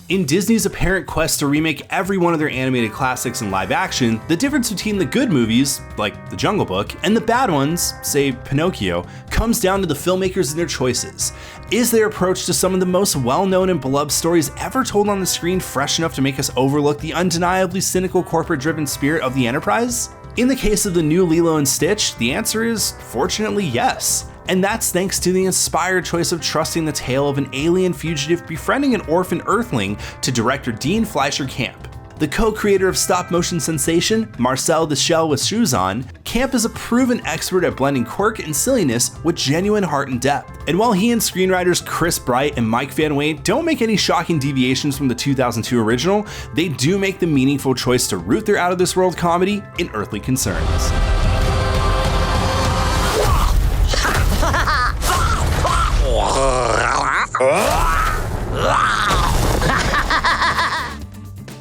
In Disney's apparent quest to remake every one of their animated classics in live action, the difference between the good movies, like The Jungle Book, and the bad ones, say Pinocchio, comes down to the filmmakers and their choices. Is their approach to some of the most well-known and beloved stories ever told on the screen fresh enough to make us overlook the undeniably cynical corporate-driven spirit of the enterprise? In the case of the new Lilo and Stitch, the answer is, fortunately, yes. And that's thanks to the inspired choice of trusting the tale of an alien fugitive befriending an orphan Earthling to director Dean Fleischer Camp. The co-creator of stop-motion sensation, Marcel the Shell with Shoes On, Camp is a proven expert at blending quirk and silliness with genuine heart and depth. And while he and screenwriters Chris Bright and Mike Van Weyden don't make any shocking deviations from the 2002 original, they do make the meaningful choice to root their out-of-this-world comedy in earthly concerns.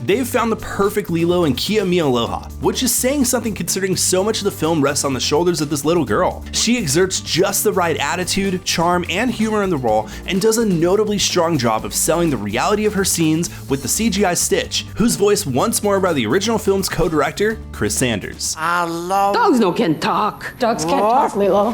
They've found the perfect Lilo in Kia Mi Aloha, which is saying something considering so much of the film rests on the shoulders of this little girl. She exerts just the right attitude, charm, and humor in the role, and does a notably strong job of selling the reality of her scenes with the CGI Stitch, who's voiced once more by the original film's co-director, Chris Sanders. Dogs no can talk. Dogs can't talk, Lilo.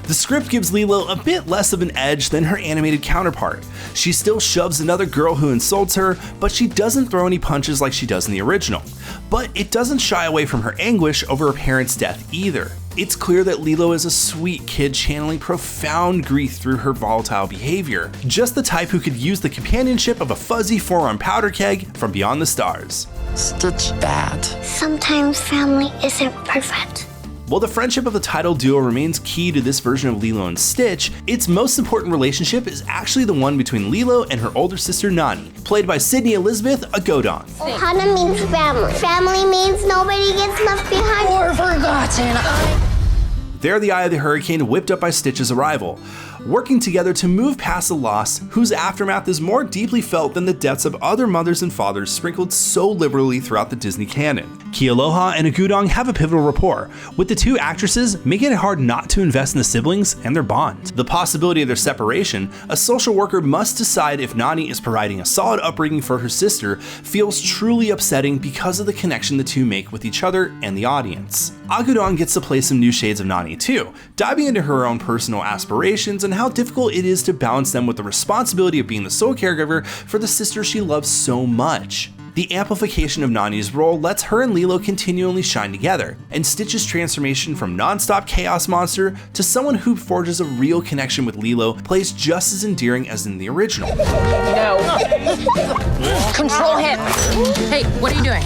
The script gives Lilo a bit less of an edge than her animated counterpart. She still shoves another girl who insults her, but she doesn't throw any punches like she does in the original. But it doesn't shy away from her anguish over her parents' death either. It's clear that Lilo is a sweet kid channeling profound grief through her volatile behavior, just the type who could use the companionship of a fuzzy four-armed powder keg from beyond the stars. Stitch Dad. Sometimes family isn't perfect. While the friendship of the title duo remains key to this version of Lilo and Stitch, its most important relationship is actually the one between Lilo and her older sister Nani, played by Sydney Elizabeth Agodon. Ohana means family. Family means nobody gets left behind Or forgotten. They're the eye of the hurricane whipped up by Stitch's arrival, working together to move past a loss whose aftermath is more deeply felt than the deaths of other mothers and fathers sprinkled so liberally throughout the Disney canon. Kealoha and Agudong have a pivotal rapport, with the two actresses making it hard not to invest in the siblings and their bond. The possibility of their separation, a social worker must decide if Nani is providing a solid upbringing for her sister, feels truly upsetting because of the connection the two make with each other and the audience. Agudong gets to play some new shades of Nani too, diving into her own personal aspirations and how difficult it is to balance them with the responsibility of being the sole caregiver for the sister she loves so much. The amplification of Nani's role lets her and Lilo continually shine together, and Stitch's transformation from non-stop chaos monster to someone who forges a real connection with Lilo plays just as endearing as in the original. No. Control him. Hey, what are you doing?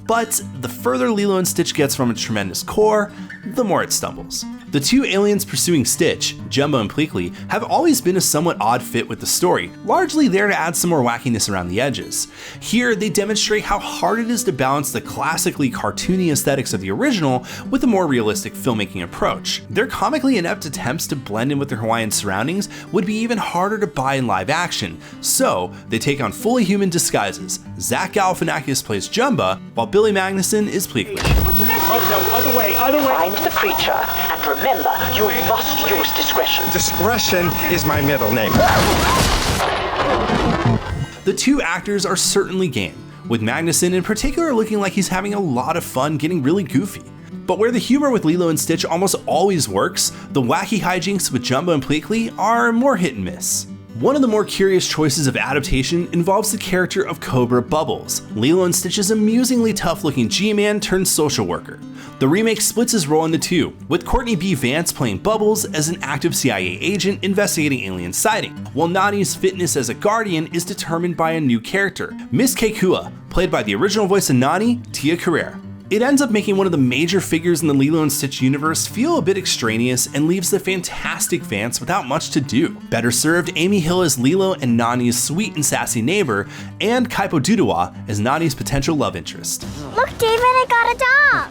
But the further Lilo and Stitch gets from its tremendous core, the more it stumbles. The two aliens pursuing Stitch, Jumbo and Pleakley, have always been a somewhat odd fit with the story, largely there to add some more wackiness around the edges. Here, they demonstrate how hard it is to balance the classically cartoony aesthetics of the original with a more realistic filmmaking approach. Their comically inept attempts to blend in with their Hawaiian surroundings would be even harder to buy in live action, so they take on fully human disguises. Zach Galifianakis plays Jumba, while Billy Magnuson is Pleakley. Other way. Find the creature, and remember, you must use discretion. Discretion is my middle name. The two actors are certainly game, with Magnuson in particular looking like he's having a lot of fun getting really goofy. But where the humor with Lilo and Stitch almost always works, the wacky hijinks with Jumbo and Pleakley are more hit and miss. One of the more curious choices of adaptation involves the character of Cobra Bubbles, Lilo and Stitch's amusingly tough-looking G-man turned social worker. The remake splits his role into two, with Courtney B. Vance playing Bubbles as an active CIA agent investigating alien sighting, while Nani's fitness as a guardian is determined by a new character, Miss Kekua, played by the original voice of Nani, Tia Carrere. It ends up making one of the major figures in the Lilo and Stitch universe feel a bit extraneous and leaves the fantastic Vance without much to do. Better served Amy Hill as Lilo and Nani's sweet and sassy neighbor, and Kaipo Dudawa as Nani's potential love interest. Look, David, I got a dog.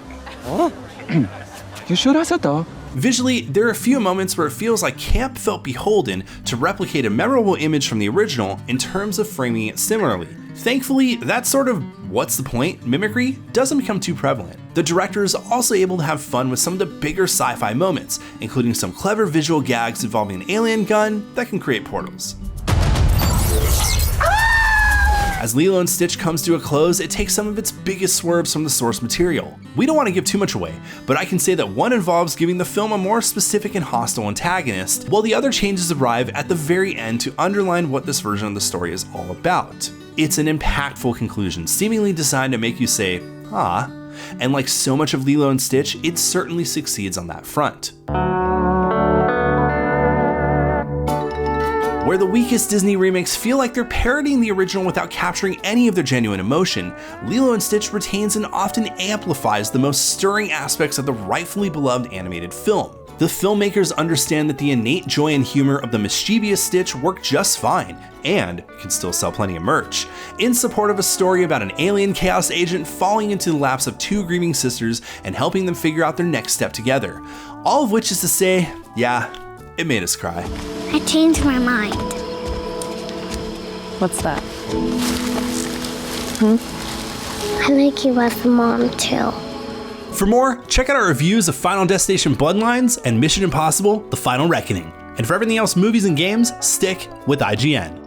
You should have said that. Visually, there are a few moments where it feels like Camp felt beholden to replicate a memorable image from the original in terms of framing it similarly. Thankfully, that sort of what's the point mimicry doesn't become too prevalent. The director is also able to have fun with some of the bigger sci-fi moments, including some clever visual gags involving an alien gun that can create portals. As Lilo and Stitch comes to a close, it takes some of its biggest swerves from the source material. We don't want to give too much away, but I can say that one involves giving the film a more specific and hostile antagonist, while the other changes arrive at the very end to underline what this version of the story is all about. It's an impactful conclusion, seemingly designed to make you say, ah, and like so much of Lilo and Stitch, it certainly succeeds on that front. Where the weakest Disney remakes feel like they're parodying the original without capturing any of their genuine emotion, Lilo and Stitch retains and often amplifies the most stirring aspects of the rightfully beloved animated film. The filmmakers understand that the innate joy and humor of the mischievous Stitch work just fine, and can still sell plenty of merch, in support of a story about an alien chaos agent falling into the laps of two grieving sisters and helping them figure out their next step together. All of which is to say, yeah, it made us cry. I changed my mind. What's that? I like you as a mom too. For more, check out our reviews of Final Destination Bloodlines and Mission Impossible: The Final Reckoning. And for everything else movies and games, stick with IGN.